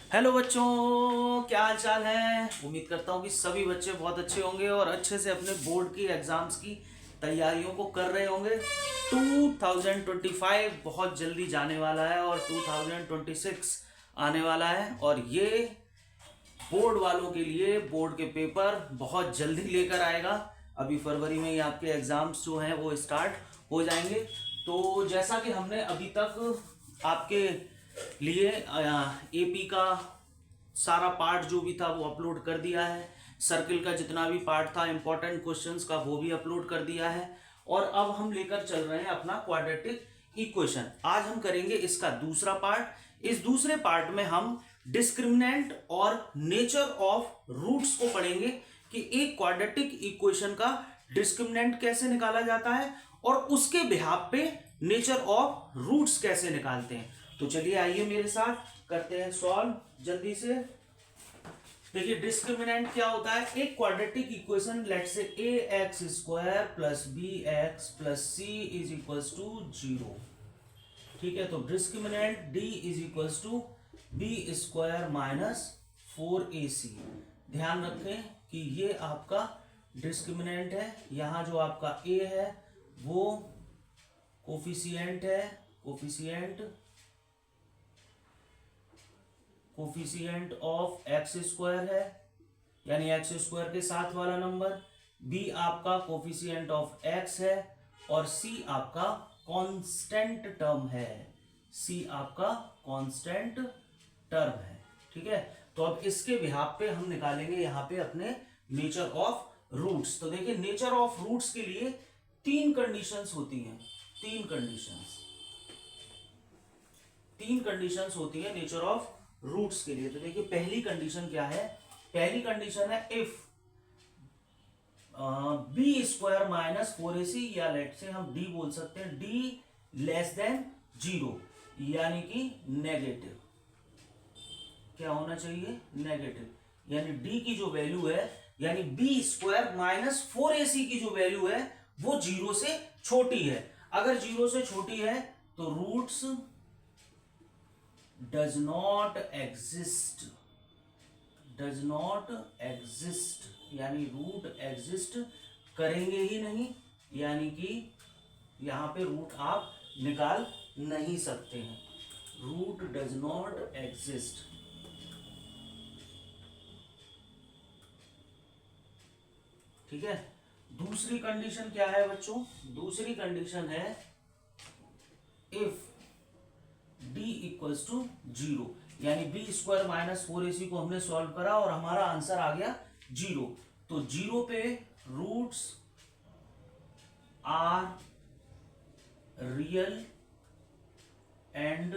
Hello बच्चों, क्या हाल चाल है। उम्मीद करता हूँ कि सभी बच्चे बहुत अच्छे होंगे और अच्छे से अपने बोर्ड की एग्जाम्स की तैयारियों को कर रहे होंगे। 2025 बहुत जल्दी जाने वाला है और 2026 आने वाला है और ये बोर्ड वालों के लिए बोर्ड के पेपर बहुत जल्दी लेकर आएगा। अभी फरवरी में ही आपके एग्जाम्स जो हैं वो स्टार्ट हो जाएंगे। तो जैसा कि हमने अभी तक आपके लिए एपी का सारा पार्ट जो भी था वो अपलोड कर दिया है, सर्किल का जितना भी पार्ट था इंपॉर्टेंट क्वेश्चंस का वो भी अपलोड कर दिया है और अब हम लेकर चल रहे हैं अपना क्वाड्रेटिक इक्वेशन। आज हम करेंगे इसका दूसरा पार्ट। इस दूसरे पार्ट में हम डिस्क्रिमिनेंट और नेचर ऑफ रूट्स को पढ़ेंगे कि एक क्वाड्रेटिक इक्वेशन का डिस्क्रिमिनेंट कैसे निकाला जाता है और उसके बिहाफ पे नेचर ऑफ रूट्स कैसे निकालते हैं। तो चलिए आइए मेरे साथ करते हैं सॉल्व जल्दी से। देखिए डिस्क्रिमिनेंट क्या होता है। एक quadratic equation let say a x square plus b x plus c is equals to 0। ठीक है, तो discriminant D is equals to B square minus 4ac। ध्यान रखें कि ये आपका डिस्क्रिमिनेंट है। यहां जो आपका a है वो कोफिशिएंट है, कोफिशिएंट ऑफ एक्स स्क्वायर है, यानी एक्स स्क्वायर के साथ वाला नंबर। बी आपका कोफिशिएंट ऑफ एक्स है और सी आपका कांस्टेंट टर्म है। सी आपका कांस्टेंट टर्म है। ठीक है, तो अब इसके बिहाफ पे हम निकालेंगे यहां पे अपने नेचर ऑफ रूट्स। तो देखिए नेचर ऑफ रूट्स के लिए तीन कंडीशंस होती हैं। तीन कंडीशंस होती है नेचर ऑफ रूट्स के लिए। तो देखिए पहली कंडीशन क्या है। पहली कंडीशन है if B square minus 4ac, या लेट से हम डी बोल सकते हैं, डी लेस देन 0, यानी कि नेगेटिव। क्या होना चाहिए? नेगेटिव। यानी डी की जो वैल्यू है, यानी बी स्क्वायर माइनस 4ac की जो वैल्यू है वो 0 से छोटी है। अगर 0 से छोटी है तो रूट्स डज नॉट एग्जिस्ट, यानी रूट एग्जिस्ट करेंगे ही नहीं, यानी कि यहां पे रूट आप निकाल नहीं सकते हैं। Root does not exist. ठीक है, दूसरी कंडीशन क्या है बच्चों? दूसरी कंडीशन है इफ d इक्वल्स टू 0, यानी बी स्क्वायर माइनस 4ac को हमने सॉल्व करा और हमारा आंसर आ गया 0। तो 0 पे roots are real and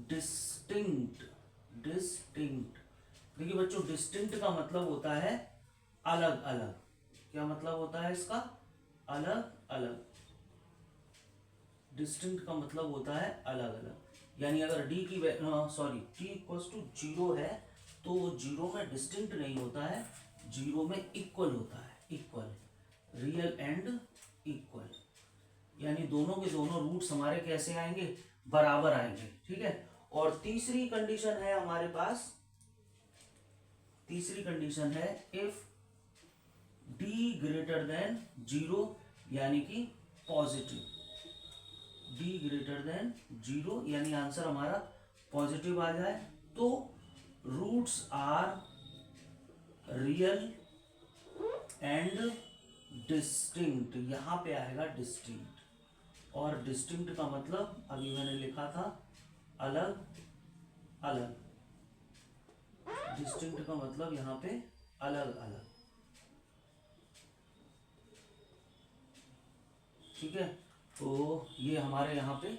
distinct. देखिए बच्चों, डिस्टिंक्ट का मतलब होता है अलग अलग। क्या मतलब होता है इसका? अलग अलग। डिस्टिंक्ट का मतलब होता है अलग अलग। यानी अगर डी की टी इक्वल्स टू 0 है तो 0 में डिस्टिंक्ट नहीं होता है, 0 में इक्वल होता है। इक्वल, रियल एंड इक्वल, यानी दोनों के दोनों रूट्स हमारे कैसे आएंगे? बराबर आएंगे। ठीक है, और तीसरी कंडीशन है हमारे पास, तीसरी कंडीशन है इफ डी ग्रेटर देन 0, यानी कि पॉजिटिव। डी ग्रेटर देन 0 यानी आंसर हमारा पॉजिटिव आ जाए तो roots are real and distinct. यहां पे आएगा डिस्टिंक्ट, और डिस्टिंक्ट का मतलब अभी मैंने लिखा था अलग अलग। डिस्टिंक्ट का मतलब यहां पे अलग अलग। ठीक है, तो ये हमारे यहाँ पे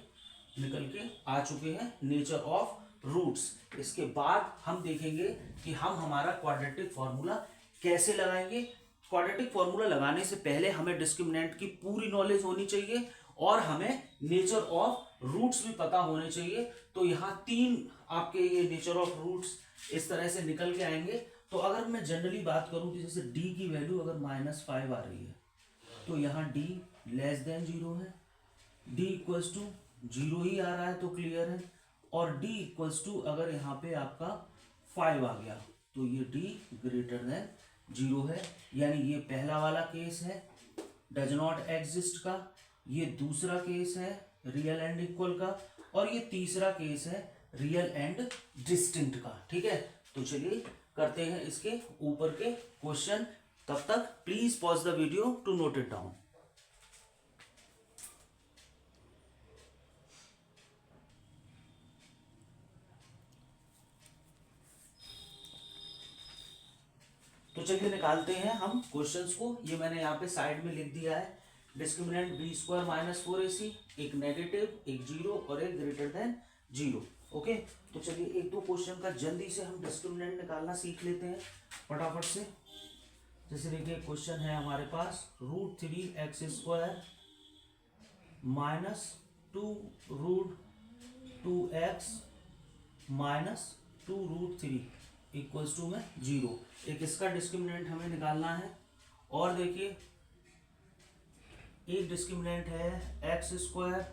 निकल के आ चुके हैं नेचर ऑफ रूट्स। इसके बाद हम देखेंगे कि हम हमारा क्वाड्रेटिक फॉर्मूला कैसे लगाएंगे। क्वाड्रेटिक फॉर्मूला लगाने से पहले हमें डिस्क्रिमिनेंट की पूरी नॉलेज होनी चाहिए और हमें नेचर ऑफ रूट्स भी पता होने चाहिए। तो यहाँ तीन आपके ये नेचर ऑफ रूट्स इस तरह से निकल के आएंगे। तो अगर मैं जनरली बात करूं कि जैसे डी की वैल्यू अगर -5 आ रही है तो यहाँ डी लेस देन 0 है, डी इक्वल्स टू 0 ही आ रहा है तो क्लियर है, और डी इक्वल्स टू अगर यहाँ पे आपका 5 आ गया, तो ये d ग्रेटर देन 0 है, यानी ये पहला वाला केस है डज नॉट एग्जिस्ट का, ये दूसरा केस है रियल एंड इक्वल का, और ये तीसरा केस है रियल एंड डिस्टिंक्ट का। ठीक है, तो चलिए करते हैं इसके ऊपर के क्वेश्चन। तब तक please pause the video to note it down. तो चलिए निकालते हैं हम क्वेश्चंस को। ये मैंने यहाँ पे साइड में लिख दिया है, discriminant B square minus 4ac, एक नेगेटिव, एक जीरो और एक ग्रेटर देन 0। ओके, तो चलिए एक दो क्वेश्चन का जल्दी से हम डिस्क्रिमिनेंट निकालना सीख लेते हैं फटाफट से। जैसे देखिए क्वेश्चन है हमारे पास √3x² minus 2√2x minus 2√3 equals to में 0। एक इसका डिस्क्रिमिनेंट हमें निकालना है। और देखिए एक डिस्क्रिमिनेंट है x²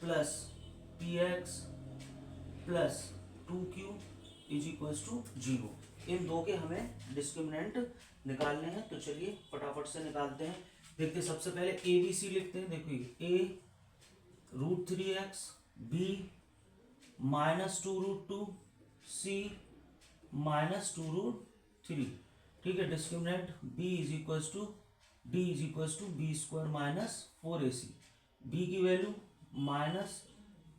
plus px plus 2q is equals to 0। इन दो के हमें डिस्क्रिमिनेंट निकालने हैं, तो चलिए फटाफट से निकालते हैं। देखते सबसे पहले ए बी सी लिखते हैं। देखिए a √3x, b minus 2√2, c minus 2√3। ठीक है, discriminant b is equals to d is equals to B square minus 4ac। b की वैल्यू माइनस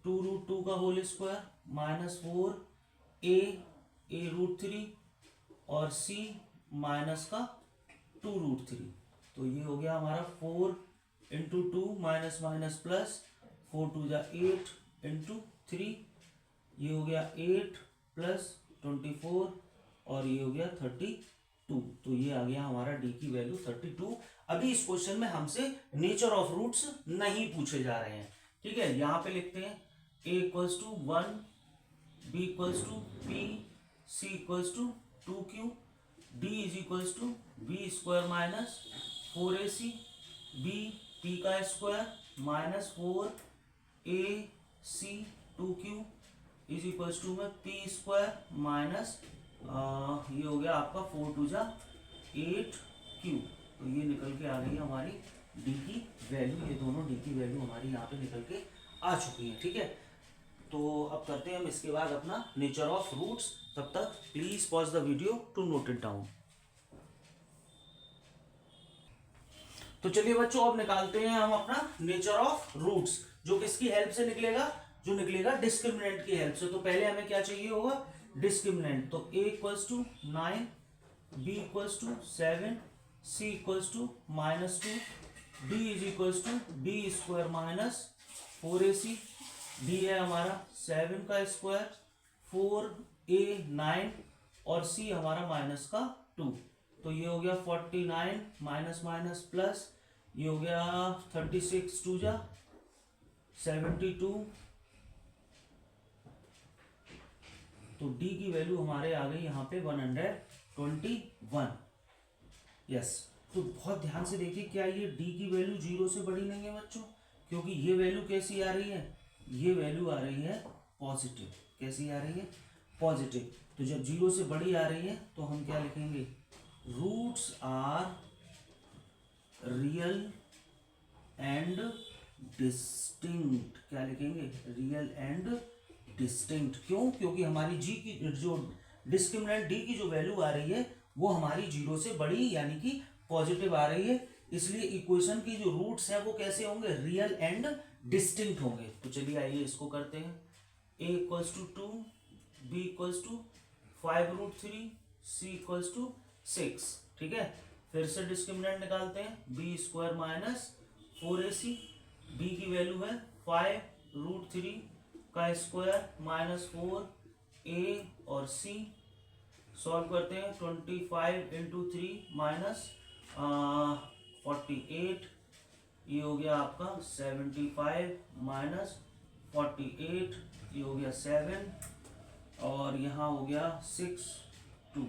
2√2 का होल स्क्वायर माइनस 4a√3 और c माइनस का 2√3। तो ये हो गया हमारा 4 इंटू 2 माइनस माइनस प्लस 4 2 जा 8 इंटू 3, ये हो गया 8 प्लस 24 और ये हो गया 32। तो ये आ गया हमारा d की वैल्यू 32। अभी इस क्वेश्चन में हमसे नेचर ऑफ रूट्स नहीं पूछे जा रहे हैं। ठीक है, यहाँ पे लिखते हैं a equals to 1, b equals to p, c equals to 2q, d is equals to b square minus 4ac, b p का square minus 4ac 2q is equals to में p स्क्वायर माइनस ये हो गया आपका 4 2 जा 8q। तो ये निकल के आ गई हमारी d की वैल्यू। ये दोनों d की वैल्यू हमारी यहाँ पे निकल के आ चुकी है। ठीक है, तो अब करते हैं हम इसके बाद अपना नेचर ऑफ रूट्स। तब तक please pause the video to note it down. तो चलिए बच्चों अब निकालते हैं हम अपना नेचर ऑफ रूट्स, जो किसकी हेल्प से निकलेगा, जो निकलेगा डिस्क्रिमिनेंट की हेल्प से। तो पहले हमें क्या चाहिए होगा, डिस्क्रिमिनेंट। तो a equals to 9, b equals to 7, c equals to -2, d is equals to b square minus 4ac। d है हमारा 7 का स्क्वायर, 4a 9 और c हमारा माइनस का 2। तो ये हो गया 49 माइनस माइनस प्लस, ये हो गया 36 2 जा 72। तो d की वैल्यू हमारे आ गई यहाँ पे 121। यस, तो बहुत ध्यान से देखिए, क्या ये d की वैल्यू 0 से बड़ी नहीं है बच्चों? क्योंकि ये वैल्यू कैसी आ रही है, ये वैल्यू आ रही है पॉजिटिव। कैसी आ रही है, पॉजिटिव। तो जब 0 से बड़ी आ रही है तो हम क्या लिखेंगे, roots are real and distinct. क्या लिखेंगे, रियल एंड डिस्टिंक्ट। क्यों, क्योंकि हमारी जी की जो डिस्क्रिमिनेंट d की जो वैल्यू आ रही है वो हमारी 0 से बड़ी यानी कि पॉजिटिव आ रही है। इसलिए इक्वेशन की जो रूट्स हैं वो कैसे होंगे, रियल एंड डिस्टिंक्ट होंगे। तो चलिए आइए इसको करते हैं। a equals to 2, b equals to 5√3, c equals to 6। ठीक है, फिर से डिस्क्रिमिनेंट निकालते हैं। b square minus 4ac, b की वैल्यू है 5√3 का स्क्वायर माइनस 4a और c। सॉल्व करते हैं, 25 इंटू 3 माइनस 48, ये हो गया आपका 75 माइनस 48, ये हो गया 7 और यहाँ हो गया 6 2।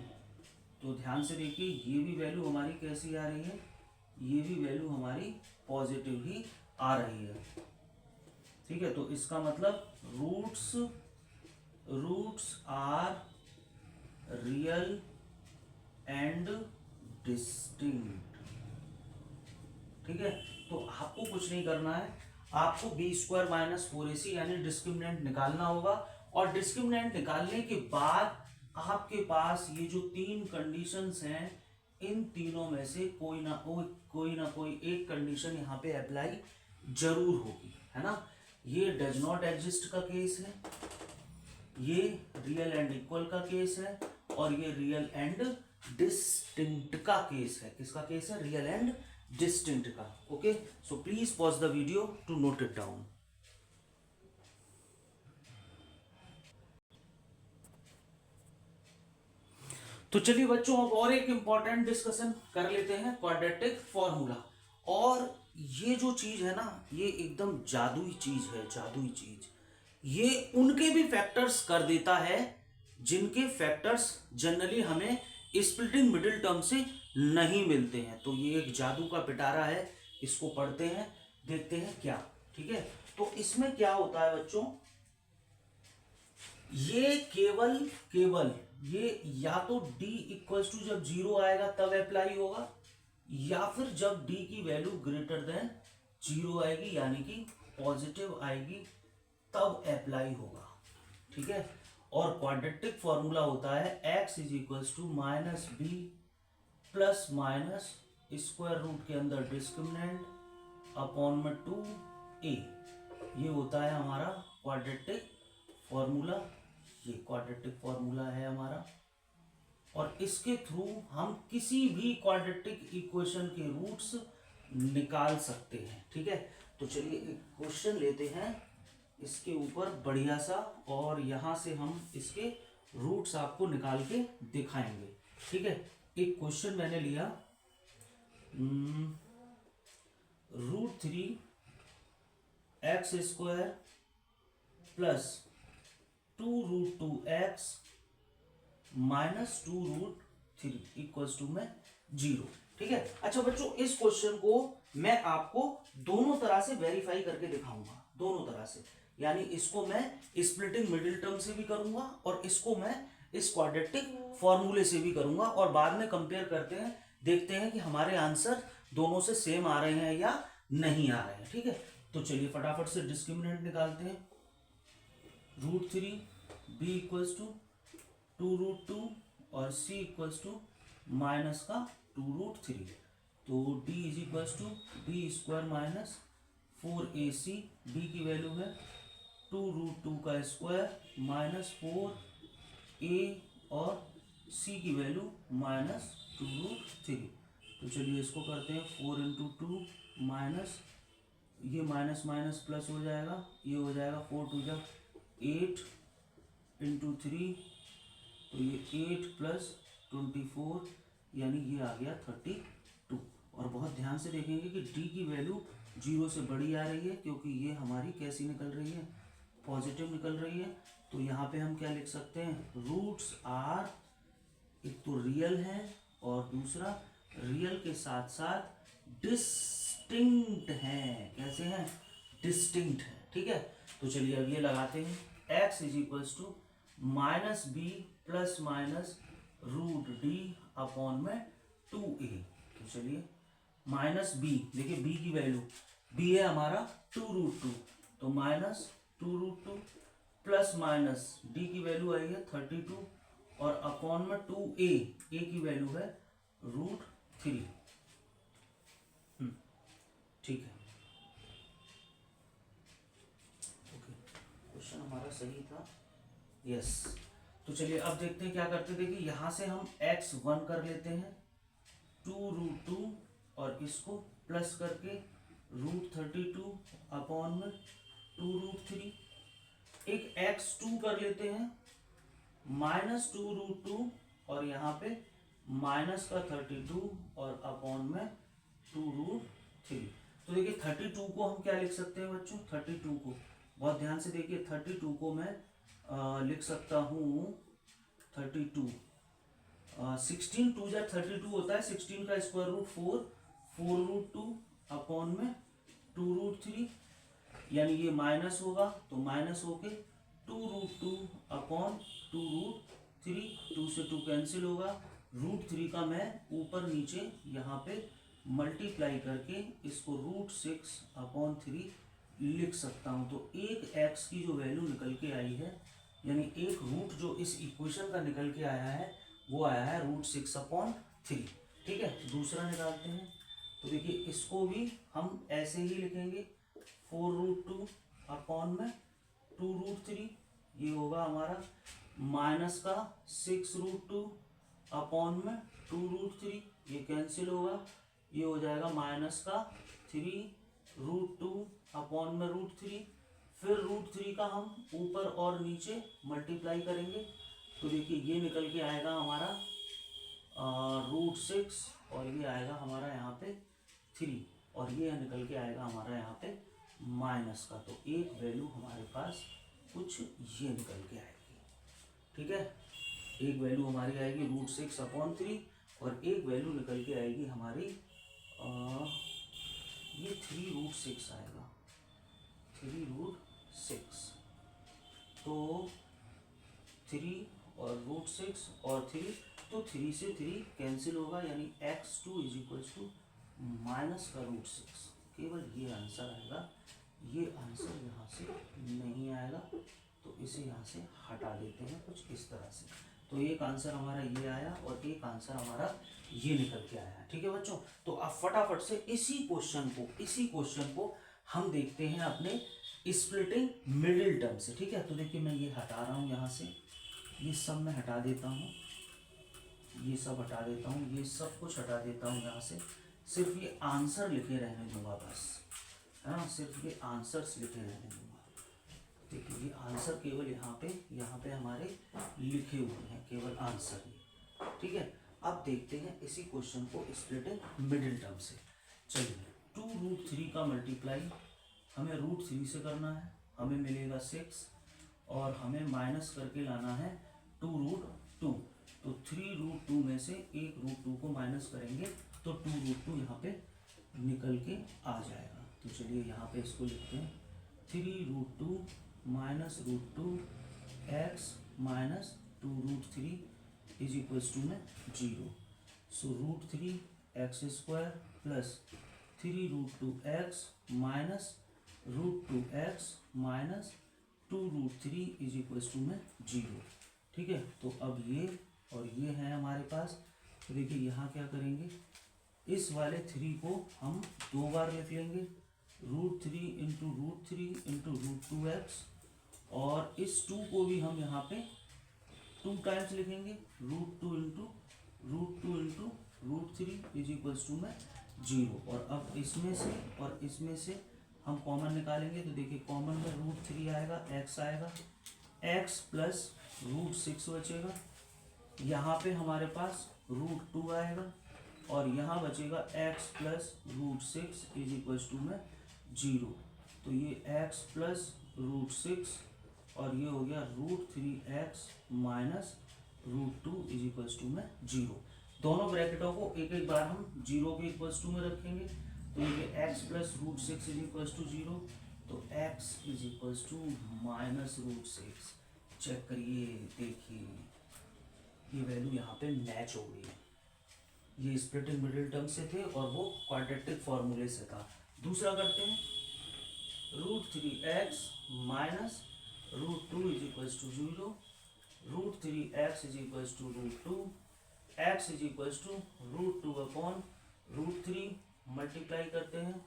तो ध्यान से देखिए, ये भी वैल्यू हमारी कैसी आ रही है, ये भी वैल्यू हमारी पॉजिटिव ही आ रही है। ठीक है, तो इसका मतलब roots are real and distinct. ठीक है, तो आपको कुछ नहीं करना है, आपको बी स्क्वायर माइनस 4ac यानी डिस्क्रिमिनेंट निकालना होगा। और डिस्क्रिमिनेंट निकालने के बाद आपके पास ये जो तीन कंडीशंस हैं, इन तीनों में से कोई ना कोई एक कंडीशन यहाँ पे अप्लाई जरूर होगी, है ना। ये डज नॉट एग्जिस्ट का केस है, ये रियल एंड इक्वल का केस है, और ये रियल एंड डिस्टिंक्ट का केस है। किसका केस है? रियल एंड डिस्टिंक्ट का। Okay, so please pause the video to note it down. तो चलिए बच्चों, अब और एक इंपॉर्टेंट डिस्कशन कर लेते हैं, क्वाड्रेटिक फॉर्मूला। और ये जो चीज है ना, ये एकदम जादुई चीज है, जादुई चीज। ये उनके भी फैक्टर्स कर देता है जिनके फैक्टर्स जनरली हमें स्प्लिटिंग मिडिल टर्म से नहीं मिलते हैं। तो ये एक जादू का पिटारा है, इसको पढ़ते हैं, देखते हैं क्या। ठीक है, तो इसमें क्या होता है बच्चों, ये केवल ये या तो d इक्वल्स टू जब 0 आएगा तब अप्लाई होगा, या फिर जब d की वैल्यू ग्रेटर देन 0 आएगी यानी कि पॉजिटिव आएगी तब अप्लाई होगा। ठीक है, और क्वाड्रेटिक फॉर्मूला होता है x is equals to minus B plus minus square root के अंदर डिस्क्रिमिनेंट अपॉन में 2a। ये होता है हमारा क्वाड्रेटिक फॉर्मूला, ये क्वाड्रेटिक फॉर्मूला है हमारा। और इसके थ्रू हम किसी भी क्वाड्रेटिक इक्वेशन के रूट्स निकाल सकते हैं। ठीक है, तो चलिए एक क्वेश्चन लेते हैं इसके ऊपर बढ़िया सा, और यहां से हम इसके रूट्स आपको निकाल के दिखाएंगे। ठीक है, एक क्वेश्चन मैंने लिया, √3 x square plus 2√2x minus 2√3 equals to में 0। ठीक है, अच्छा बच्चों, इस क्वेश्चन को मैं आपको दोनों तरह से वेरीफाई करके दिखाऊंगा, दोनों तरह से। यानी इसको मैं स्प्लिटिंग मिडिल टर्म से भी करूंगा और इसको मैं इस क्वाड्रेटिक फॉर्मूले से भी करूंगा, और बाद में कंपेयर करते हैं, देखते हैं कि हमारे आंसर दोनों से सेम आ रहे हैं या नहीं आ रहे हैं। ठीक है, तो चलिए फटाफट से डिस्क्रिमिनेंट निकालते हैं। √3 b इक्वल्स टू 2√2 और c इक्वल्स टू माइनस का 2√3। तो d is equals to b square minus 4ac, b की वैल्यू है 2√2 का स्क्वायर माइनस 4a, और c की वैल्यू माइनस 2√3। तो चलिए इसको करते हैं 4 इंटू 2 माइनस, ये माइनस माइनस प्लस हो जाएगा, ये हो जाएगा 4 2 जा 8 इंटू 3, तो ये 8 प्लस 24 यानी ये आ गया 32। और बहुत ध्यान से देखेंगे कि d की वैल्यू 0 से बड़ी आ रही है, क्योंकि ये हमारी कैसी निकल रही है? पॉजिटिव निकल रही है। तो यहाँ पे हम क्या लिख सकते हैं? रूट्स आर, एक तो रियल है और दूसरा रियल के साथ साथ डिस्टिंक्ट हैं। कैसे हैं? डिस्टिंक्ट है। ठीक है, तो चलिए अब ये लगाते हैं, x is equals to minus B plus minus √d upon में 2a। तो चलिए माइनस बी, देखिए b की वैल्यू, b है हमारा 2√2, तो माइनस 2√2 प्लस माइनस d की वैल्यू आई है 32, और अपॉन में 2a, a की वैल्यू है √3। ठीक है, ओके, क्वेश्चन हमारा सही था। यस, तो चलिए अब देखते हैं क्या करते हैं। देखिए यहाँ से हम x 1 कर लेते हैं, 2√2, और इसको प्लस करके √32 अपॉन में 2√3। एक x 2 कर लेते हैं, माइनस 2√2, और यहाँ पे माइनस का 32 और अपॉन में 2√3। तो देखिए 32 को हम क्या लिख सकते हैं बच्चों? 32 को बहुत ध्यान से देखिए, 32 को मैं लिख सकता हूँ 32, 16 2 जा 32 होता है, 16 का स्क्वायर रूट 4, 4√2 अपॉन में 2√3, यानी ये माइनस होगा तो माइनस होके 2√2 अपॉन 2√3 3, 2 से 2 कैंसिल होगा, √3 का मैं ऊपर नीचे यहाँ पे मल्टीप्लाई करके इसको √6/3 लिख सकता हूँ। तो एक x की जो वैल्यू निकल के आई है, यानी एक रूट जो इस इक्वेशन का निकल के आया है वो आया है √6/3। ठीक है, दूसरा निकालते हैं। तो देखिए इसको भी हम ऐसे ही लिखेंगे 4√2/2√3, ये होगा हमारा माइनस का 6√2/2√3, ये कैंसिल होगा, ये हो जाएगा माइनस का 3√2/√3। फिर √3 का हम ऊपर और नीचे मल्टीप्लाई करेंगे, तो देखिए ये निकल के आएगा हमारा √6 और ये आएगा हमारा यहाँ पे 3 और ये निकल के आएगा हमारा यहाँ पे माइनस का। तो एक वैल्यू हमारे पास कुछ ये निकल के आएगी। ठीक है, एक वैल्यू हमारी आएगी √6/3 और एक वैल्यू निकल के आएगी हमारी ये 3√6 आएगा, 3√6। तो 3 और √6 और 3, तो 3 से 3 कैंसिल होगा, यानी x2 = -√6। केवल ये आंसर आएगा, ये आंसर यहाँ से नहीं आएगा, तो इसे यहाँ से हटा देते हैं कुछ इस तरह से। तो एक आंसर हमारा ये आया और एक आंसर हमारा ये निकल के आया। ठीक है बच्चों, तो अब फटाफट से इसी क्वेश्चन को हम देखते हैं अपने स्प्लिटिंग मिडिल टर्म से। ठीक है, तो देखिए मैं ये हटा रहा हूँ यहाँ से, ये सब मैं हटा देता हूँ, ये सब हटा देता हूँ, ये सब कुछ हटा देता हूँ यहाँ से, सिर्फ ये आंसर लिखे रहने दूंगा बस, है ना, सिर्फ ये आंसर्स लिखे रहने दूंगा। देखिए ये आंसर केवल यहाँ पे हमारे लिखे हुए हैं, केवल आंसर ही। ठीक है, अब देखते हैं इसी क्वेश्चन को स्प्लिटिंग मिडिल टर्म से। चलिए 2√3 का मल्टीप्लाई हमें √3 से करना है, हमें मिलेगा 6 और हमें माइनस करके लाना है 2√2। तो 3√2 में से एक √2 को माइनस करेंगे तो 2√2 यहाँ पे निकल के आ जाएगा। तो चलिए यहाँ पे इसको लिखते हैं 3√2 - √2x - 2√3 में 0। सो √3x² plus 3√2x minus √2x minus 2√3 में 0। ठीक है, तो अब ये और ये है हमारे पास। तो देखिए यहाँ क्या करेंगे, इस वाले 3 को हम 2 बार लिख लेंगे, √3 × √3 × √2x, और इस 2 को भी हम यहाँ पे 2 टाइम्स लिखेंगे, √2 × √3 में 0। और अब इसमें से और इसमें से हम कॉमन निकालेंगे, तो देखिए कॉमन में √3 आएगा, x आएगा, x प्लस √6 बचेगा, यहाँ पे हमारे पास √2 आएगा और यहाँ बचेगा x प्लस √6 में 0। तो ये x प्लस √6 और ये हो गया √3x माइनस √2 में 0। दोनों ब्रैकेटों को एक एक बार हम 0 के इक्वल्स टू में रखेंगे। तो ये x प्लस √6 0, तो x -√6। चेक करिए, देखिए ये वैल्यू यहाँ पे मैच हो गई है। ये स्प्लिटिंग मिडिल टर्म से थे और वो क्वाड्रेटिक फॉर्मूले से था। दूसरा करते हैं, √3x minus √2 0, √3x √2, x √2/√3 multiply करते हैं,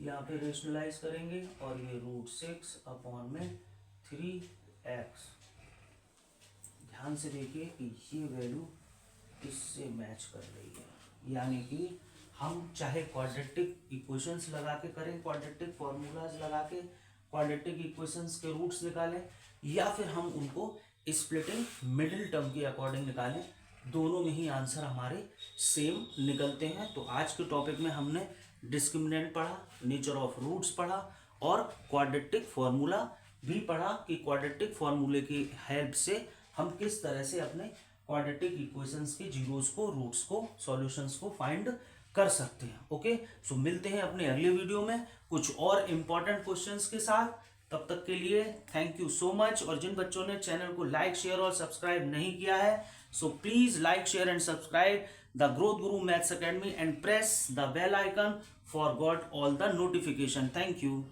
यहाँ पे रेशनलाइज करेंगे और ये √6/3x। ध्यान से देखिए कि ये वैल्यू इससे मैच कर रही है, यानी कि हम चाहे क्वाड्रेटिक इक्वेशंस लगा के करें, क्वाड्रेटिक फॉर्मूलाज लगा के क्वाड्रेटिक इक्वेशंस के रूट्स निकालें, या फिर हम उनको स्प्लिटिंग मिडिल टर्म के अकॉर्डिंग निकालें, दोनों में ही आंसर हमारे सेम निकलते हैं। तो आज के टॉपिक में हमने डिस्क्रिमिनेंट पढ़ा, नेचर ऑफ रूट्स पढ़ा और क्वाड्रेटिक फॉर्मूला भी पढ़ा कि क्वाड्रेटिक फॉर्मूले की हेल्प से हम किस तरह से अपने क्वाड्रेटिक इक्वेशंस के जीरोस को, रूट्स को, सॉल्यूशंस को फाइंड कर सकते हैं। ओके, सो मिलते हैं अपने अगले वीडियो में कुछ और इम्पोर्टेंट क्वेश्चंस के साथ। तब तक के लिए थैंक यू सो मच। और जिन बच्चों ने चैनल को लाइक शेयर और सब्सक्राइब नहीं किया है, so please like share and subscribe the growth guru maths academy and press the bell icon for got all the notification. Thank you.